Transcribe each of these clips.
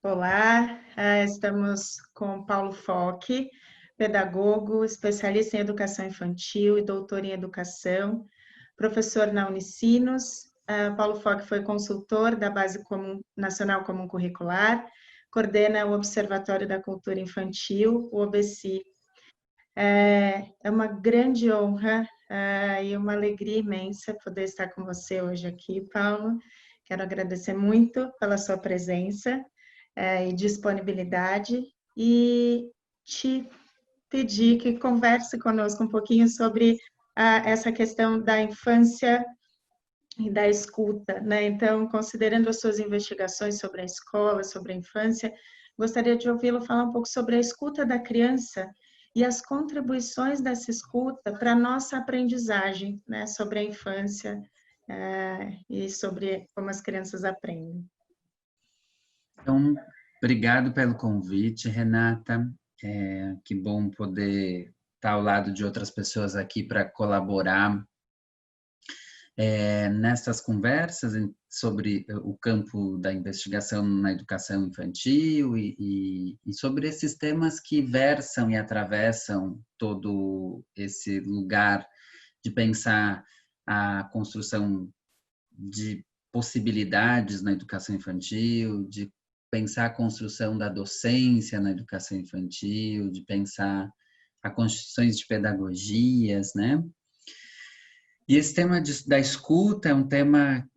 Olá, estamos com Paulo Fock, pedagogo, especialista em educação infantil e doutor em educação, professor na Unicinos. Paulo Fock foi consultor da Nacional Comum Curricular, coordena o Observatório da Cultura Infantil, o OBCI. É uma grande honra e uma alegria imensa poder estar com você hoje aqui, Paulo. Quero agradecer muito pela sua presença e disponibilidade e te pedir que converse conosco um pouquinho sobre essa questão da infância e da escuta, né? Então, considerando as suas investigações sobre a escola, sobre a infância, gostaria de ouvi-lo falar um pouco sobre a escuta da criança e as contribuições dessa escuta para a nossa aprendizagem, né? Sobre a infância e sobre como as crianças aprendem. Então, obrigado pelo convite, Renata. Que bom poder estar ao lado de outras pessoas aqui para colaborar nessas conversas sobre o campo da investigação na educação infantil e sobre esses temas que versam e atravessam todo esse lugar de pensar a construção de possibilidades na educação infantil, de pensar a construção da docência na educação infantil, de pensar a construções de pedagogias, né? E esse tema da escuta é um tema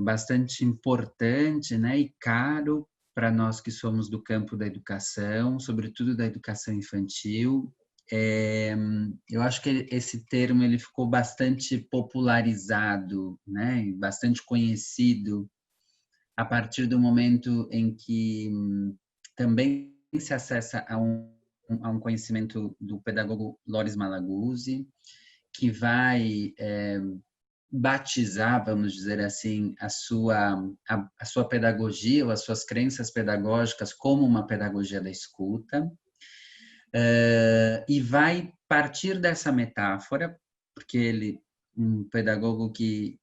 bastante importante, né? E caro para nós que somos do campo da educação, sobretudo da educação infantil. Eu acho que esse termo ele ficou bastante popularizado, né? Bastante conhecido a partir do momento em que também se acessa a um conhecimento do pedagogo Loris Malaguzzi, que vai batizar, vamos dizer assim, a sua pedagogia ou as suas crenças pedagógicas como uma pedagogia da escuta, e vai partir dessa metáfora, porque ele, um pedagogo que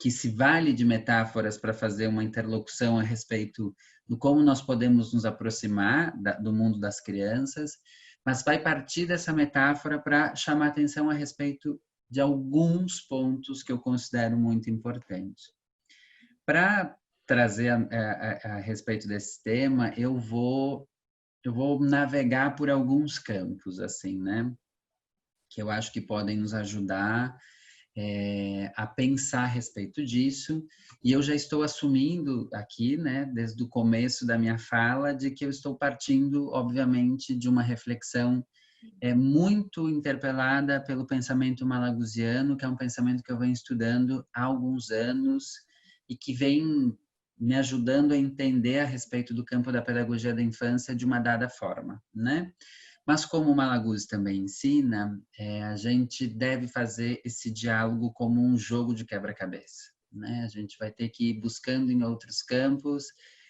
se vale de metáforas para fazer uma interlocução a respeito do como nós podemos nos aproximar do mundo das crianças, mas vai partir dessa metáfora para chamar atenção a respeito de alguns pontos que eu considero muito importantes. Para trazer a respeito desse tema, eu vou navegar por alguns campos, assim, né? Que eu acho que podem nos ajudar a pensar a respeito disso, e eu já estou assumindo aqui, né, desde o começo da minha fala, de que eu estou partindo, obviamente, de uma reflexão muito interpelada pelo pensamento malaguziano, que é um pensamento que eu venho estudando há alguns anos e que vem me ajudando a entender a respeito do campo da pedagogia da infância de uma dada forma, né? Mas como o Malaguzzi também ensina, a gente deve fazer esse diálogo como um jogo de quebra-cabeça, né? A gente vai ter que ir buscando em outros campos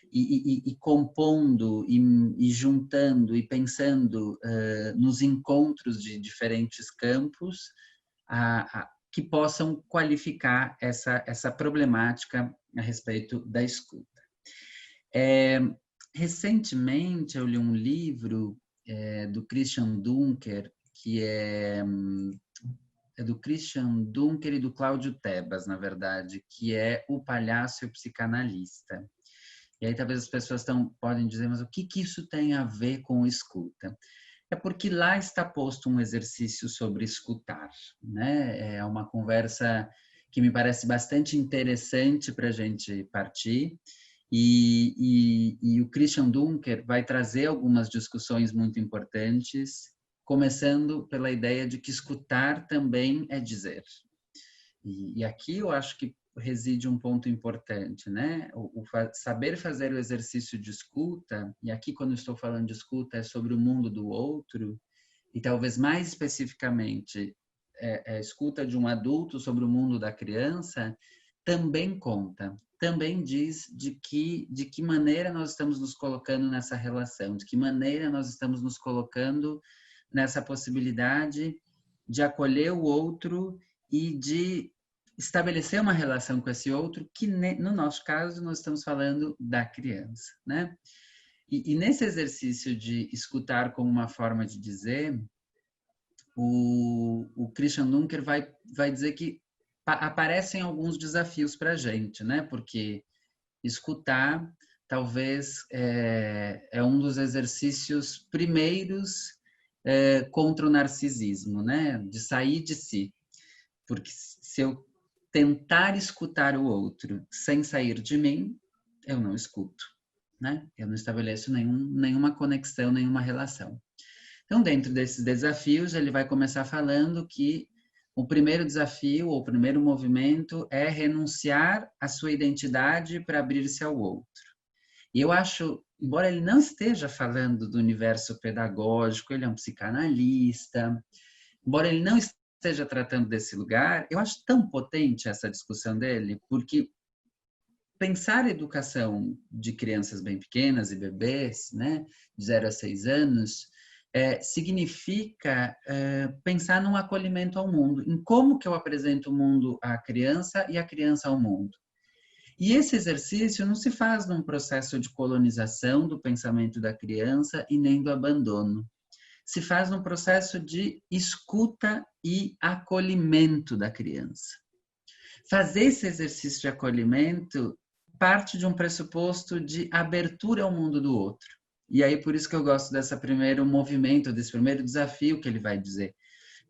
e compondo e juntando e pensando nos encontros de diferentes campos que possam qualificar essa problemática a respeito da escuta. Recentemente eu li um livro do Christian Dunker, que é do Christian Dunker e do Cláudio Tebas, na verdade, que é O Palhaço e o Psicanalista. E aí talvez as pessoas podem dizer, mas o que isso tem a ver com escuta? É porque lá está posto um exercício sobre escutar, né? É uma conversa que me parece bastante interessante para a gente partir. E o Christian Dunker vai trazer algumas discussões muito importantes, começando pela ideia de que escutar também é dizer. E aqui eu acho que reside um ponto importante, né? O saber fazer o exercício de escuta, e aqui quando eu estou falando de escuta é sobre o mundo do outro, e talvez mais especificamente a escuta de um adulto sobre o mundo da criança, também conta, também diz de que maneira nós estamos nos colocando nessa relação, de que maneira nós estamos nos colocando nessa possibilidade de acolher o outro e de estabelecer uma relação com esse outro, que no nosso caso nós estamos falando da criança, né? E nesse exercício de escutar como uma forma de dizer, o Christian Dunker vai dizer que aparecem alguns desafios para a gente, né? Porque escutar talvez é um dos exercícios primeiros contra o narcisismo, né? De sair de si. Porque se eu tentar escutar o outro sem sair de mim, eu não escuto, né? Eu não estabeleço nenhuma conexão, nenhuma relação. Então, dentro desses desafios, ele vai começar falando que o primeiro desafio, ou o primeiro movimento, é renunciar à sua identidade para abrir-se ao outro. E eu acho, embora ele não esteja falando do universo pedagógico, ele é um psicanalista, embora ele não esteja tratando desse lugar, eu acho tão potente essa discussão dele, porque pensar a educação de crianças bem pequenas e bebês, né, de 0 a 6 anos, significa pensar num acolhimento ao mundo, em como que eu apresento o mundo à criança e a criança ao mundo. E esse exercício não se faz num processo de colonização do pensamento da criança e nem do abandono. Se faz num processo de escuta e acolhimento da criança. Fazer esse exercício de acolhimento parte de um pressuposto de abertura ao mundo do outro. E aí, por isso que eu gosto desse primeiro movimento, desse primeiro desafio que ele vai dizer,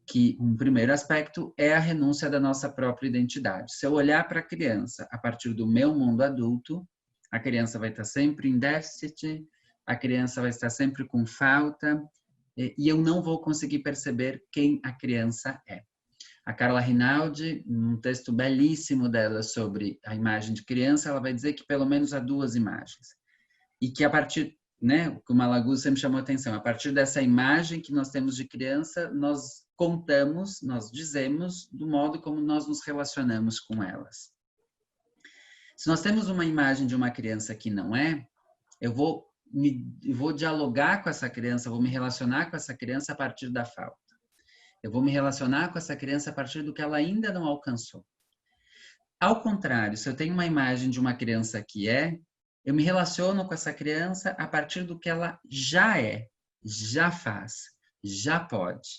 que um primeiro aspecto é a renúncia da nossa própria identidade. Se eu olhar para a criança a partir do meu mundo adulto, a criança vai estar sempre em déficit, a criança vai estar sempre com falta, e eu não vou conseguir perceber quem a criança é. A Carla Rinaldi, num texto belíssimo dela sobre a imagem de criança, ela vai dizer que pelo menos há 2 imagens. E que a partir, né, o que o Malaguzzi sempre chamou a atenção, a partir dessa imagem que nós temos de criança, nós contamos, nós dizemos do modo como nós nos relacionamos com elas. Se nós temos uma imagem de uma criança que não é, eu vou dialogar com essa criança, vou me relacionar com essa criança a partir da falta. Eu vou me relacionar com essa criança a partir do que ela ainda não alcançou. Ao contrário, se eu tenho uma imagem de uma criança que é, eu me relaciono com essa criança a partir do que ela já é, já faz, já pode.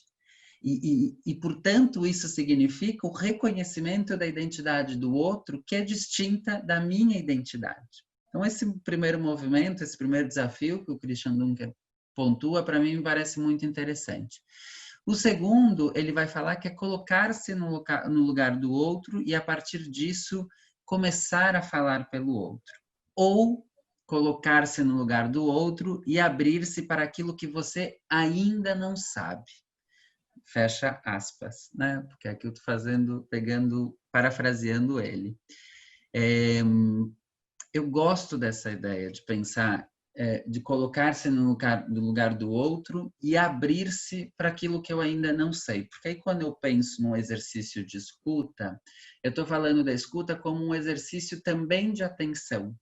E, portanto, isso significa o reconhecimento da identidade do outro que é distinta da minha identidade. Então, esse primeiro movimento, esse primeiro desafio que o Christian Dunker pontua, para mim, me parece muito interessante. O segundo, ele vai falar que é colocar-se no lugar do outro e, a partir disso, começar a falar pelo outro. Ou colocar-se no lugar do outro e abrir-se para aquilo que você ainda não sabe. Fecha aspas, né? Porque aqui eu estou parafraseando ele. Eu gosto dessa ideia de pensar, de colocar-se no lugar do outro e abrir-se para aquilo que eu ainda não sei. Porque aí quando eu penso num exercício de escuta, eu estou falando da escuta como um exercício também de atenção.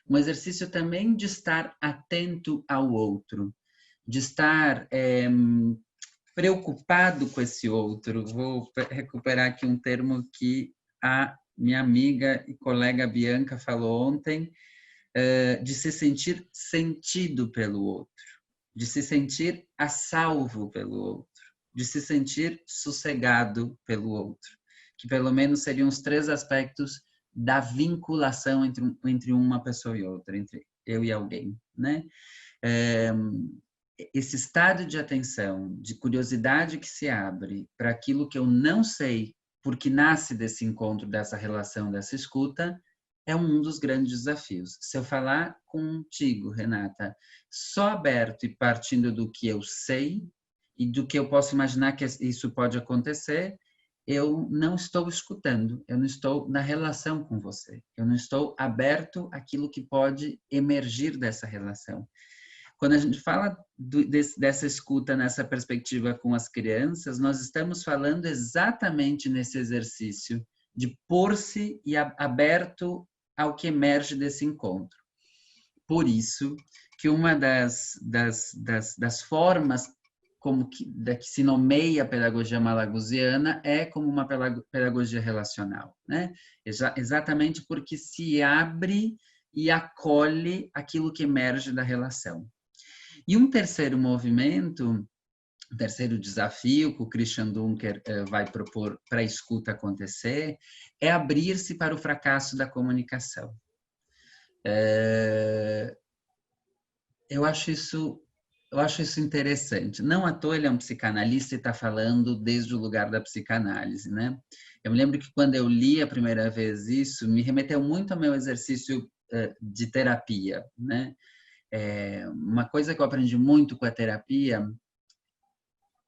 Um exercício também de estar atento ao outro, de estar preocupado com esse outro. Vou recuperar aqui um termo que a minha amiga e colega Bianca falou ontem, de se sentir sentido pelo outro, de se sentir a salvo pelo outro, de se sentir sossegado pelo outro, que pelo menos seriam os 3 aspectos da vinculação entre uma pessoa e outra, entre eu e alguém, né? Esse estado de atenção, de curiosidade que se abre para aquilo que eu não sei, porque nasce desse encontro, dessa relação, dessa escuta, é um dos grandes desafios. Se eu falar contigo, Renata, só aberto e partindo do que eu sei e do que eu posso imaginar que isso pode acontecer, eu não estou escutando, eu não estou na relação com você, eu não estou aberto àquilo que pode emergir dessa relação. Quando a gente fala dessa escuta nessa perspectiva com as crianças, nós estamos falando exatamente nesse exercício de pôr-se e aberto ao que emerge desse encontro. Por isso que uma das formas como que se nomeia a pedagogia malaguziana é como uma pedagogia relacional, né? Exatamente porque se abre e acolhe aquilo que emerge da relação. E um terceiro movimento, um terceiro desafio que o Christian Dunker vai propor para a escuta acontecer, é abrir-se para o fracasso da comunicação. Eu acho isso interessante. Não à toa ele é um psicanalista e está falando desde o lugar da psicanálise, né? Eu me lembro que quando eu li a primeira vez isso, me remeteu muito ao meu exercício de terapia, né? Uma coisa que eu aprendi muito com a terapia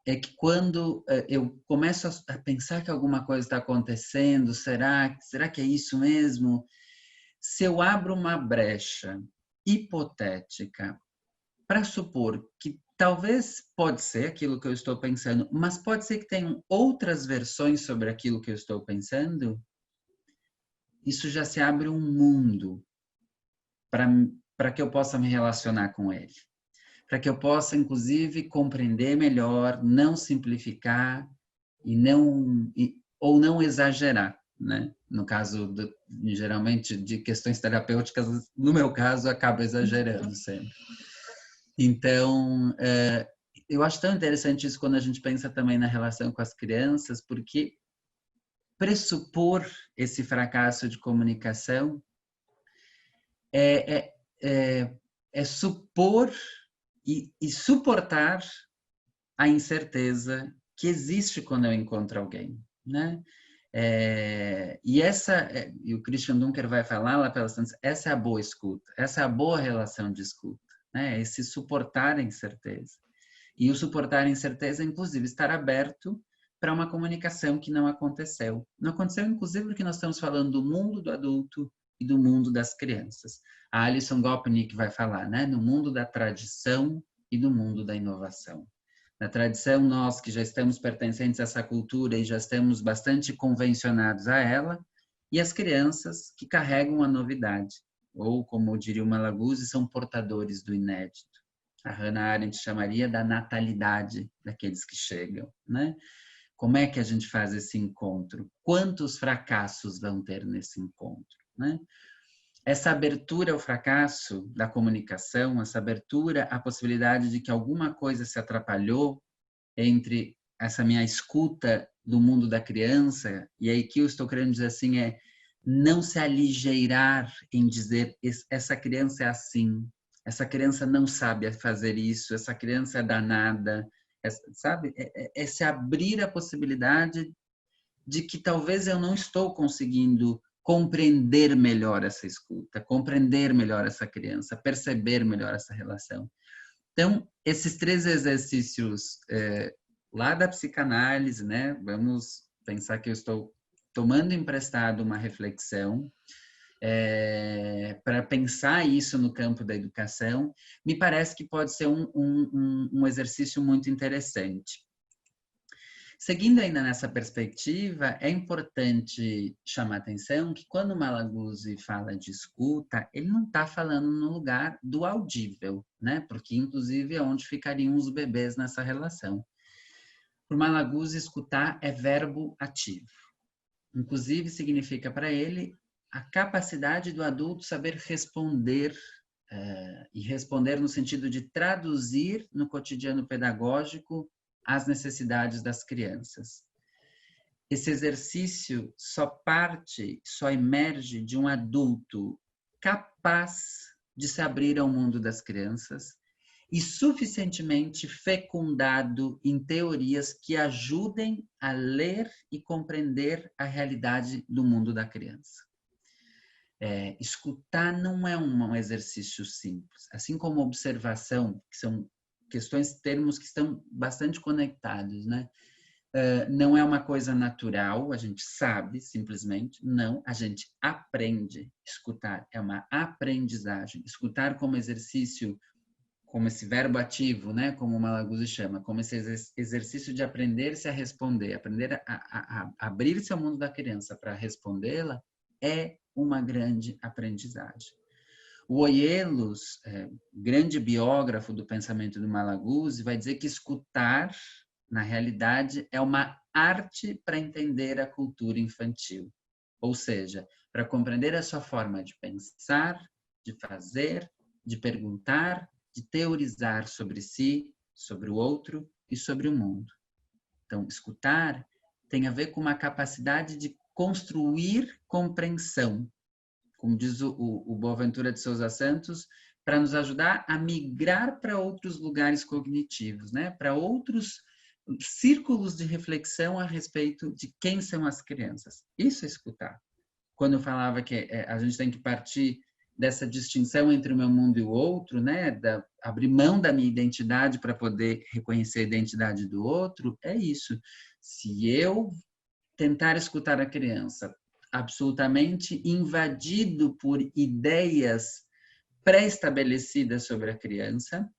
é que quando eu começo a pensar que alguma coisa está acontecendo, será que é isso mesmo? Se eu abro uma brecha hipotética para supor que talvez pode ser aquilo que eu estou pensando, mas pode ser que tenham outras versões sobre aquilo que eu estou pensando, isso já se abre um mundo para que eu possa me relacionar com ele. Para que eu possa, inclusive, compreender melhor, não simplificar ou não exagerar, né? No caso, geralmente, de questões terapêuticas, no meu caso, acabo exagerando sempre. Então, eu acho tão interessante isso quando a gente pensa também na relação com as crianças, porque pressupor esse fracasso de comunicação é supor e suportar a incerteza que existe quando eu encontro alguém, né? E o Christian Dunker vai falar lá pelas tantas, essa é a boa escuta, essa é a boa relação de escuta, né? Esse suportar a incerteza. E o suportar a incerteza, inclusive, estar aberto para uma comunicação que não aconteceu. Não aconteceu, inclusive, porque nós estamos falando do mundo do adulto e do mundo das crianças. A Alison Gopnik vai falar, né? No mundo da tradição e do mundo da inovação. Na tradição, nós que já estamos pertencentes a essa cultura e já estamos bastante convencionados a ela, e as crianças que carregam a novidade, ou, como diria o Malaguzzi, são portadores do inédito. A Hannah Arendt chamaria da natalidade daqueles que chegam, né? Como é que a gente faz esse encontro? Quantos fracassos vão ter nesse encontro, né? Essa abertura ao fracasso da comunicação, essa abertura à possibilidade de que alguma coisa se atrapalhou entre essa minha escuta do mundo da criança, e aí que eu estou querendo dizer assim não se aligeirar em dizer essa criança é assim, essa criança não sabe fazer isso, essa criança é danada, sabe? É se abrir a possibilidade de que talvez eu não estou conseguindo compreender melhor essa escuta, compreender melhor essa criança, perceber melhor essa relação. Então, esses 3 exercícios lá da psicanálise, né? Vamos pensar que eu estou tomando emprestado uma reflexão para pensar isso no campo da educação, me parece que pode ser um exercício muito interessante. Seguindo ainda nessa perspectiva, é importante chamar a atenção que quando o Malaguzzi fala de escuta, ele não está falando no lugar do audível, né? Porque, inclusive, é onde ficariam os bebês nessa relação. Para o Malaguzzi, escutar é verbo ativo. Inclusive, significa para ele a capacidade do adulto saber responder, e responder no sentido de traduzir no cotidiano pedagógico as necessidades das crianças. Esse exercício só emerge de um adulto capaz de se abrir ao mundo das crianças e suficientemente fecundado em teorias que ajudem a ler e compreender a realidade do mundo da criança. Escutar não é um exercício simples, assim como observação, que são termos que estão bastante conectados, né? Não é uma coisa natural, a gente sabe simplesmente, não, a gente aprende. Escutar é uma aprendizagem. Escutar como exercício, como esse verbo ativo, né? Como o Malaguzzi chama, como esse exercício de aprender-se a responder, aprender a abrir-se ao mundo da criança para respondê-la, é uma grande aprendizagem. O Oielos, grande biógrafo do pensamento do Malaguzzi, vai dizer que escutar, na realidade, é uma arte para entender a cultura infantil. Ou seja, para compreender a sua forma de pensar, de fazer, de perguntar, de teorizar sobre si, sobre o outro e sobre o mundo. Então, escutar tem a ver com uma capacidade de construir compreensão, como diz o Boaventura de Sousa Santos, para nos ajudar a migrar para outros lugares cognitivos, né? Para outros círculos de reflexão a respeito de quem são as crianças. Isso é escutar. Quando eu falava que a gente tem que partir dessa distinção entre o meu mundo e o outro, né? Abrir mão da minha identidade para poder reconhecer a identidade do outro, é isso. Se eu tentar escutar a criança absolutamente invadido por ideias pré-estabelecidas sobre a criança,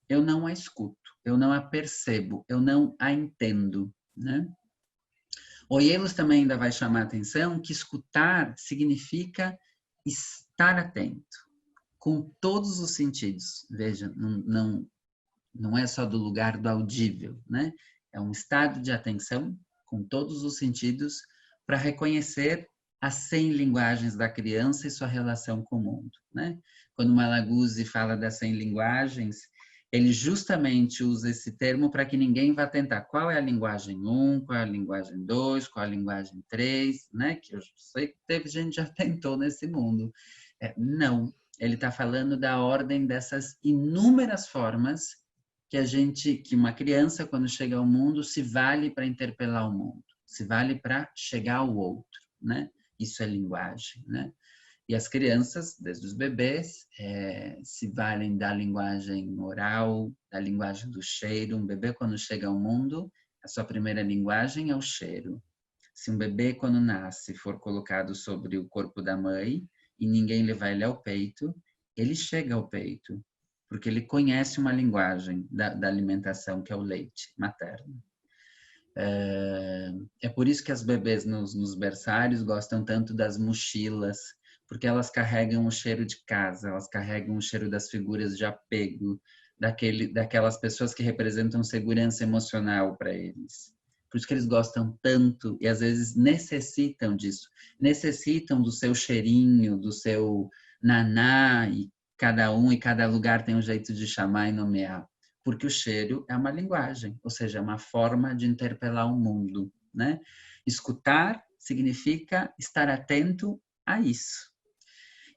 eu não a escuto, eu não a percebo, eu não a entendo, né? Oielos também ainda vai chamar a atenção que escutar significa estar atento, com todos os sentidos. Veja, não é só do lugar do audível, né? É um estado de atenção com todos os sentidos para reconhecer as 100 linguagens da criança e sua relação com o mundo, né? Quando Malaguzzi fala das 100 linguagens, ele justamente usa esse termo para que ninguém vá tentar qual é a linguagem 1, qual é a linguagem 2, qual é a linguagem 3, né? Que eu sei que teve gente que já tentou nesse mundo. Não, ele está falando da ordem dessas inúmeras formas que uma criança, quando chega ao mundo, se vale para interpelar o mundo, se vale para chegar ao outro, né? Isso é linguagem, né? E as crianças, desde os bebês, se valem da linguagem oral, da linguagem do cheiro. Um bebê, quando chega ao mundo, a sua primeira linguagem é o cheiro. Se um bebê, quando nasce, for colocado sobre o corpo da mãe e ninguém levar ele ao peito, ele chega ao peito, porque ele conhece uma linguagem da alimentação, que é o leite materno. É por isso que as bebês nos berçários gostam tanto das mochilas, porque elas carregam o cheiro de casa, elas carregam o cheiro das figuras de apego, daquelas pessoas que representam segurança emocional para eles. Por isso que eles gostam tanto e às vezes necessitam disso, necessitam do seu cheirinho, do seu naná, e cada um e cada lugar tem um jeito de chamar e nomear. Porque o cheiro é uma linguagem, ou seja, é uma forma de interpelar o mundo, né? Escutar significa estar atento a isso.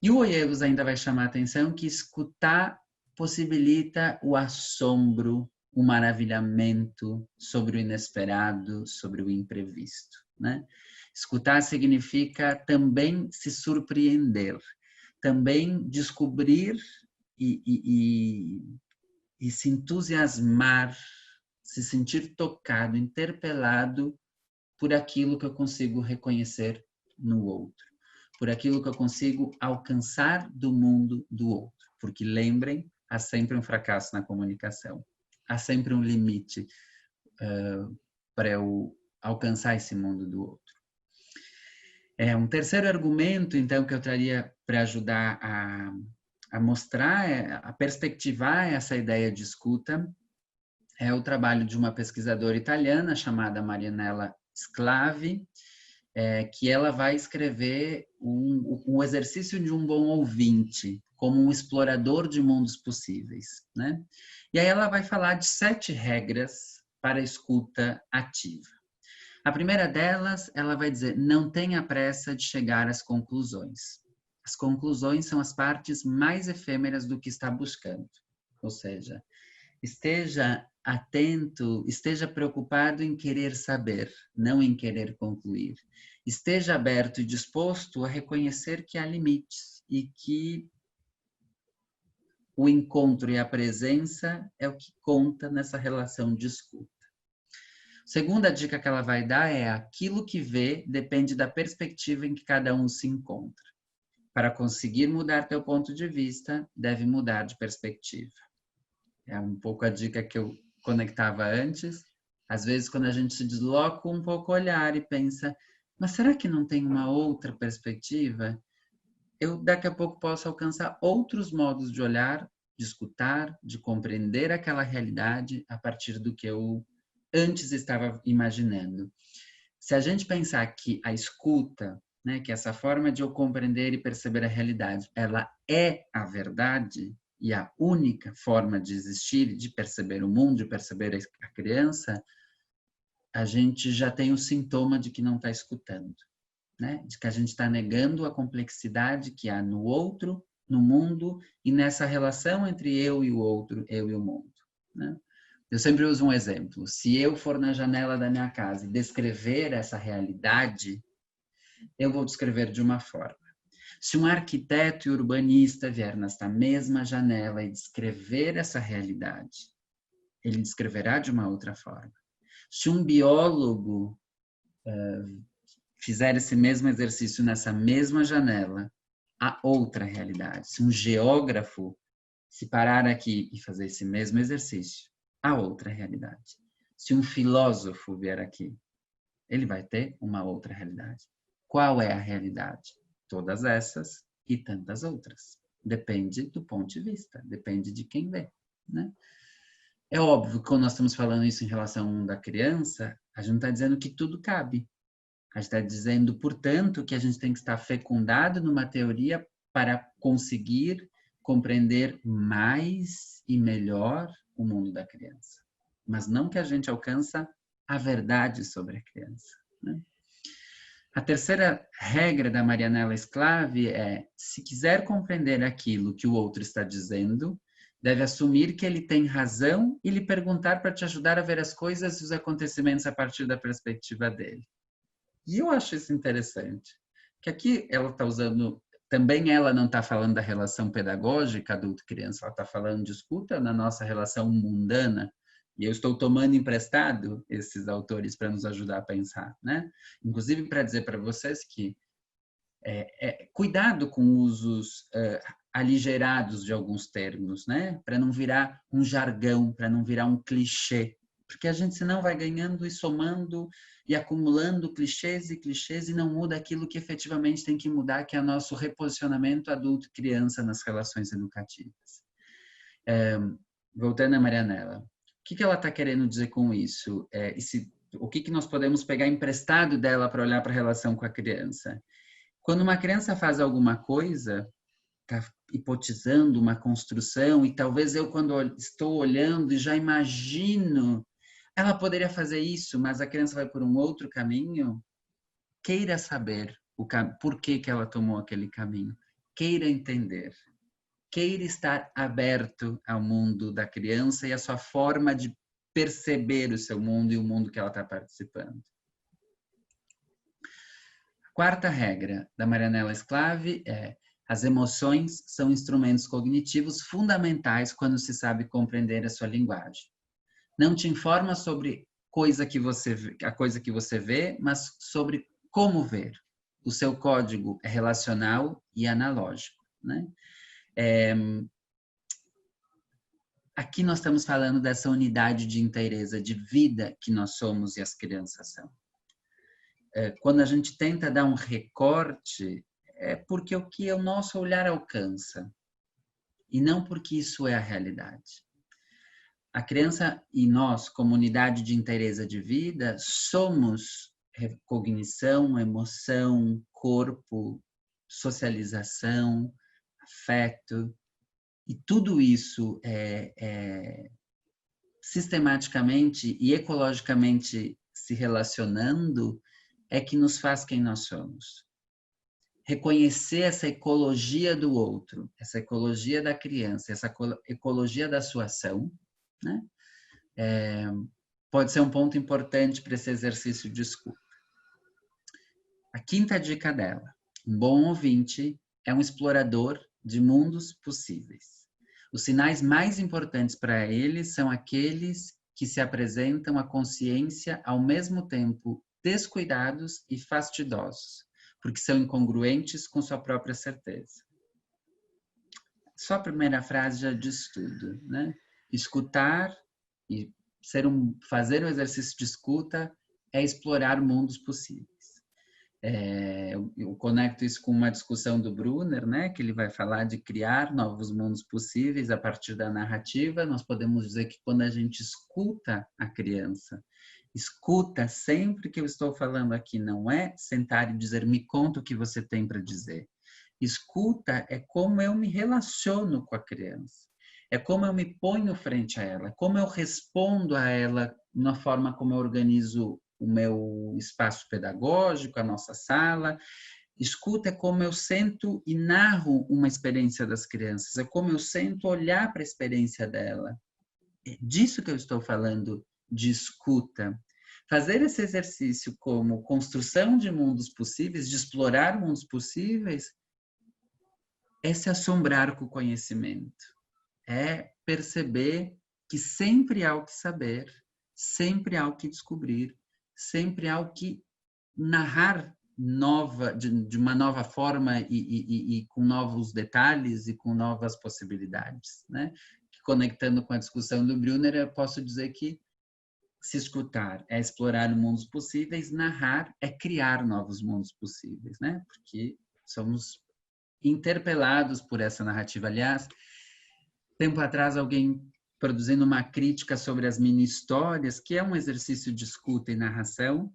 E o Oielos ainda vai chamar a atenção que escutar possibilita o assombro, o maravilhamento sobre o inesperado, sobre o imprevisto, né? Escutar significa também se surpreender, também descobrir e se entusiasmar, se sentir tocado, interpelado por aquilo que eu consigo reconhecer no outro, por aquilo que eu consigo alcançar do mundo do outro. Porque lembrem, há sempre um fracasso na comunicação, há sempre um limite para eu alcançar esse mundo do outro. Um terceiro argumento, então, que eu traria para ajudar a mostrar, a perspectivar essa ideia de escuta, é o trabalho de uma pesquisadora italiana chamada Marianella Sclavi, que ela vai escrever um exercício de um bom ouvinte, como um explorador de mundos possíveis, né? E aí ela vai falar de 7 regras para a escuta ativa. A primeira delas, ela vai dizer, não tenha pressa de chegar às conclusões. As conclusões são as partes mais efêmeras do que está buscando. Ou seja, esteja atento, esteja preocupado em querer saber, não em querer concluir. Esteja aberto e disposto a reconhecer que há limites e que o encontro e a presença é o que conta nessa relação de escuta. Segunda dica que ela vai dar é aquilo que vê depende da perspectiva em que cada um se encontra. Para conseguir mudar teu ponto de vista, deve mudar de perspectiva. É um pouco a dica que eu conectava antes. Às vezes, quando a gente se desloca um pouco o olhar e pensa, mas será que não tem uma outra perspectiva? Eu daqui a pouco posso alcançar outros modos de olhar, de escutar, de compreender aquela realidade a partir do que eu antes estava imaginando. Se a gente pensar que a escuta né? Que essa forma de eu compreender e perceber a realidade, ela é a verdade e a única forma de existir, de perceber o mundo, de perceber a criança, a gente já tem o sintoma de que não está escutando, né? De que a gente está negando a complexidade que há no outro, no mundo e nessa relação entre eu e o outro, eu e o mundo, né? Eu sempre uso um exemplo. Se eu for na janela da minha casa e descrever essa realidade, eu vou descrever de uma forma. Se um arquiteto e urbanista vier nesta mesma janela e descrever essa realidade, ele descreverá de uma outra forma. Se um biólogo fizer esse mesmo exercício nessa mesma janela, há outra realidade. Se um geógrafo se parar aqui e fazer esse mesmo exercício, há outra realidade. Se um filósofo vier aqui, ele vai ter uma outra realidade. Qual é a realidade? Todas essas e tantas outras. Depende do ponto de vista, depende de quem vê, né? É óbvio que quando nós estamos falando isso em relação ao mundo da criança, a gente está dizendo que tudo cabe. A gente está dizendo, portanto, que a gente tem que estar fecundado numa teoria para conseguir compreender mais e melhor o mundo da criança. Mas não que a gente alcança a verdade sobre a criança, né? A terceira regra da Marianela Sclavi é: se quiser compreender aquilo que o outro está dizendo, deve assumir que ele tem razão e lhe perguntar para te ajudar a ver as coisas e os acontecimentos a partir da perspectiva dele. E eu acho isso interessante, que aqui ela está usando, também ela não está falando da relação pedagógica adulto-criança, ela está falando de escuta na nossa relação mundana. E eu estou tomando emprestado esses autores para nos ajudar a pensar, né? Inclusive para dizer para vocês que cuidado com usos aligerados de alguns termos, né? Para não virar um jargão, para não virar um clichê, porque a gente senão vai ganhando e somando e acumulando clichês e não muda aquilo que efetivamente tem que mudar, que é o nosso reposicionamento adulto-criança nas relações educativas. Voltando a Marianela, o que ela está querendo dizer com isso? O que nós podemos pegar emprestado dela para olhar para a relação com a criança? Quando uma criança faz alguma coisa, está hipotizando uma construção, e talvez eu, quando estou olhando, já imagino, ela poderia fazer isso, mas a criança vai por um outro caminho, queira saber por que ela tomou aquele caminho, queira entender. Queira estar aberto ao mundo da criança e a sua forma de perceber o seu mundo e o mundo que ela está participando. A quarta regra da Marianela Sclavi é: as emoções são instrumentos cognitivos fundamentais quando se sabe compreender a sua linguagem. Não te informa sobre a coisa que você vê, mas sobre como ver. O seu código é relacional e analógico, né? Aqui nós estamos falando dessa unidade de inteireza, de vida que nós somos e as crianças são. Quando a gente tenta dar um recorte, é porque o que o nosso olhar alcança, e não porque isso é a realidade. A criança e nós, como unidade de inteireza de vida, somos cognição, emoção, corpo, socialização, afeto. E tudo isso sistematicamente e ecologicamente se relacionando é que nos faz quem nós somos. Reconhecer essa ecologia do outro, essa ecologia da criança, essa ecologia da sua ação, né? Pode ser um ponto importante para esse exercício de escuta. A quinta dica dela: um bom ouvinte é um explorador de mundos possíveis. Os sinais mais importantes para ele são aqueles que se apresentam à consciência ao mesmo tempo descuidados e fastidosos, porque são incongruentes com sua própria certeza. Só a primeira frase já diz tudo, né? Escutar e fazer um exercício de escuta é explorar mundos possíveis. Eu conecto isso com uma discussão do Brunner, né, que ele vai falar de criar novos mundos possíveis a partir da narrativa. Nós podemos dizer que quando a gente escuta a criança Escuta, sempre que eu estou falando aqui, não é sentar e dizer, me conta o que você tem para dizer. Escuta é como eu me relaciono com a criança. É como eu me ponho frente a ela, como eu respondo a ela na forma como eu organizo o meu espaço pedagógico, a nossa sala. Escuta é como eu sento e narro uma experiência das crianças, é como eu sento olhar para a experiência dela. É disso que eu estou falando, de escuta. Fazer esse exercício como construção de mundos possíveis, de explorar mundos possíveis, é se assombrar com o conhecimento. É perceber que sempre há o que saber, sempre há o que descobrir, sempre há o que narrar de uma nova forma e com novos detalhes e com novas possibilidades, né? Conectando com a discussão do Brunner, eu posso dizer que se escutar é explorar mundos possíveis, narrar é criar novos mundos possíveis, né? Porque somos interpelados por essa narrativa. Aliás, tempo atrás alguém produzindo uma crítica sobre as mini-histórias, que é um exercício de escuta e narração,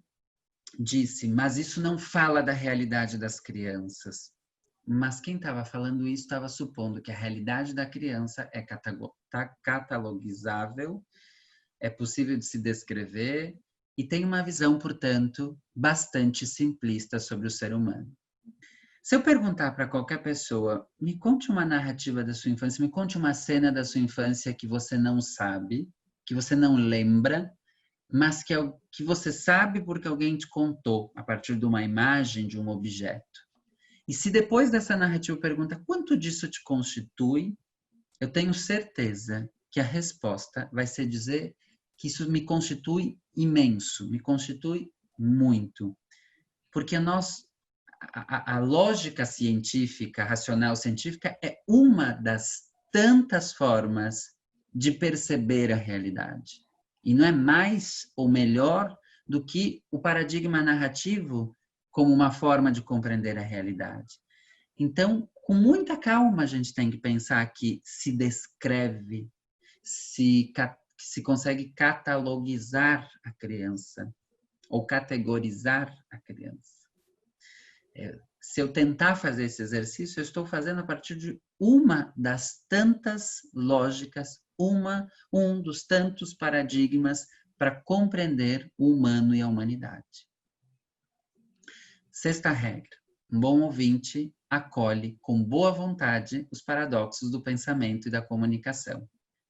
disse, mas isso não fala da realidade das crianças. Mas quem estava falando isso estava supondo que a realidade da criança é catalogizável, é possível de se descrever e tem uma visão, portanto, bastante simplista sobre o ser humano. Se eu perguntar para qualquer pessoa, me conte uma narrativa da sua infância, me conte uma cena da sua infância que você não sabe, que você não lembra, mas que você sabe porque alguém te contou a partir de uma imagem, de um objeto. E se depois dessa narrativa pergunta quanto disso te constitui, eu tenho certeza que a resposta vai ser dizer que isso me constitui imenso, me constitui muito. Porque a lógica científica, racional científica, é uma das tantas formas de perceber a realidade. E não é mais ou melhor do que o paradigma narrativo como uma forma de compreender a realidade. Então, com muita calma, a gente tem que pensar que se descreve, se consegue catalogizar a criança ou categorizar a criança. Se eu tentar fazer esse exercício, eu estou fazendo a partir de uma das tantas lógicas, um dos tantos paradigmas para compreender o humano e a humanidade. Sexta regra. Um bom ouvinte acolhe com boa vontade os paradoxos do pensamento e da comunicação.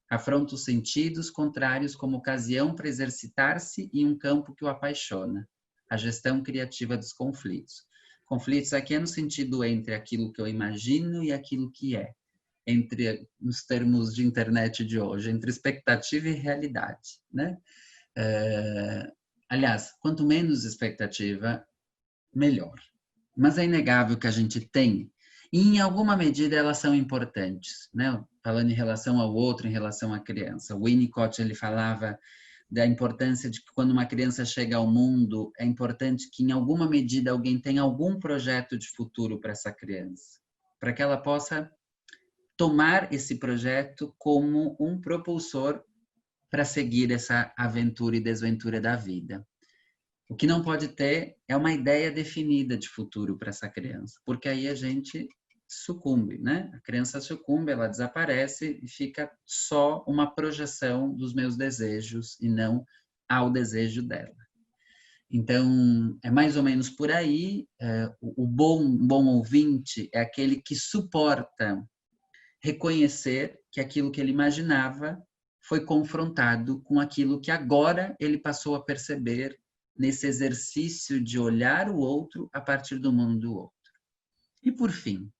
Afronta os sentidos contrários como ocasião para exercitar-se em um campo que o apaixona. A gestão criativa dos conflitos. Conflitos aqui é no sentido entre aquilo que eu imagino e aquilo que é. Entre, nos termos de internet de hoje, entre expectativa e realidade, né? Aliás, quanto menos expectativa, melhor. Mas é inegável que a gente tem, e em alguma medida elas são importantes, né? Falando em relação ao outro, em relação à criança. O Winnicott, ele falava da importância de que quando uma criança chega ao mundo, é importante que em alguma medida alguém tenha algum projeto de futuro para essa criança, para que ela possa tomar esse projeto como um propulsor para seguir essa aventura e desventura da vida. O que não pode ter é uma ideia definida de futuro para essa criança, porque aí a gente sucumbe, né? A criança sucumbe, ela desaparece e fica só uma projeção dos meus desejos e não ao desejo dela. Então, é mais ou menos por aí. O bom ouvinte é aquele que suporta reconhecer que aquilo que ele imaginava foi confrontado com aquilo que agora ele passou a perceber nesse exercício de olhar o outro a partir do mundo do outro. E por fim,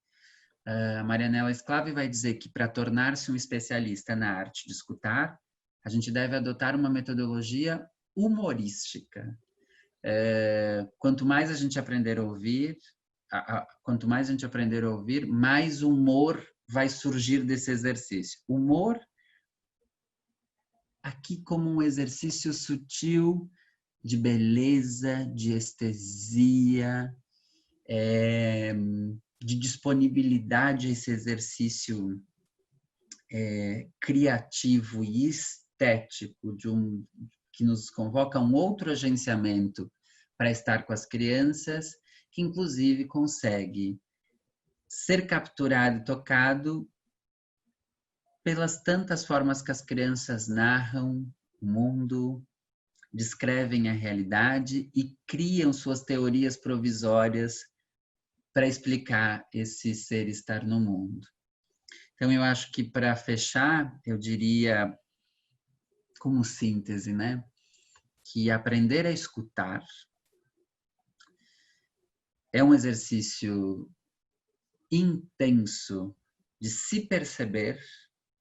a Marianela Sclavi vai dizer que para tornar-se um especialista na arte de escutar, a gente deve adotar uma metodologia humorística. Quanto mais a gente aprender a ouvir, mais humor vai surgir desse exercício. Humor aqui como um exercício sutil de beleza, de estesia, de disponibilidade a esse exercício criativo e estético que nos convoca a um outro agenciamento para estar com as crianças, que inclusive consegue ser capturado e tocado pelas tantas formas que as crianças narram o mundo, descrevem a realidade e criam suas teorias provisórias para explicar esse ser estar no mundo. Então, eu acho que para fechar, eu diria, como síntese, né, que aprender a escutar é um exercício intenso de se perceber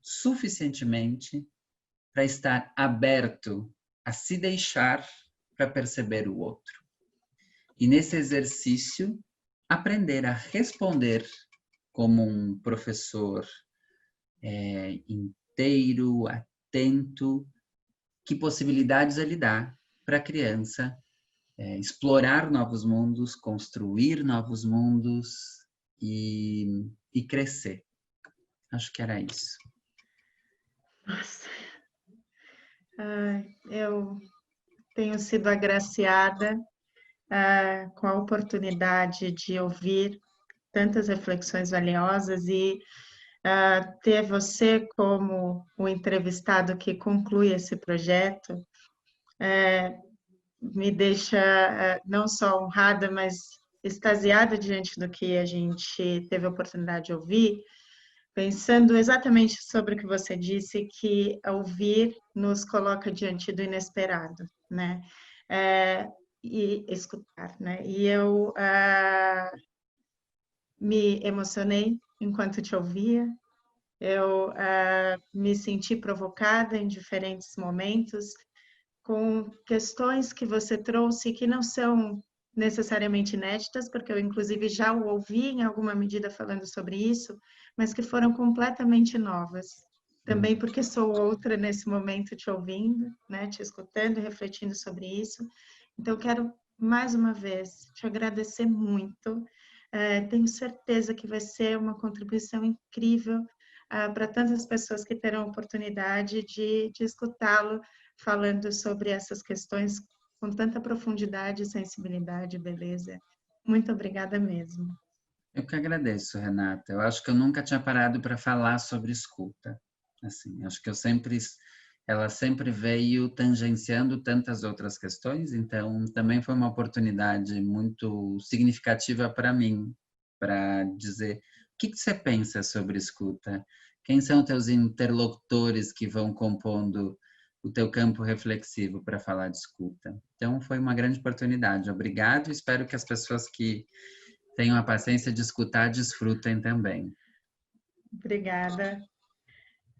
suficientemente para estar aberto a se deixar para perceber o outro. E nesse exercício, aprender a responder como um professor inteiro, atento, que possibilidades ele dá para a criança explorar novos mundos, construir novos mundos e crescer. Acho que era isso. Nossa, eu tenho sido agraciada com a oportunidade de ouvir tantas reflexões valiosas e ter você como o entrevistado que conclui esse projeto me deixa não só honrada, mas extasiada diante do que a gente teve a oportunidade de ouvir, pensando exatamente sobre o que você disse, que ouvir nos coloca diante do inesperado, né? E escutar, né? E eu me emocionei enquanto te ouvia, eu me senti provocada em diferentes momentos com questões que você trouxe que não são necessariamente inéditas, porque eu inclusive já o ouvi em alguma medida falando sobre isso, mas que foram completamente novas. Também porque sou outra nesse momento te ouvindo, né, te escutando e refletindo sobre isso. Então, quero mais uma vez te agradecer muito. Tenho certeza que vai ser uma contribuição incrível para tantas pessoas que terão a oportunidade de escutá-lo falando sobre essas questões com tanta profundidade, sensibilidade e beleza. Muito obrigada mesmo. Eu que agradeço, Renata. Eu acho que eu nunca tinha parado para falar sobre escuta. Assim, acho que ela sempre veio tangenciando tantas outras questões, então também foi uma oportunidade muito significativa para mim, para dizer o que você pensa sobre escuta, quem são teus interlocutores que vão compondo o teu campo reflexivo para falar de escuta. Então foi uma grande oportunidade. Obrigado e espero que as pessoas que tenham a paciência de escutar desfrutem também. Obrigada.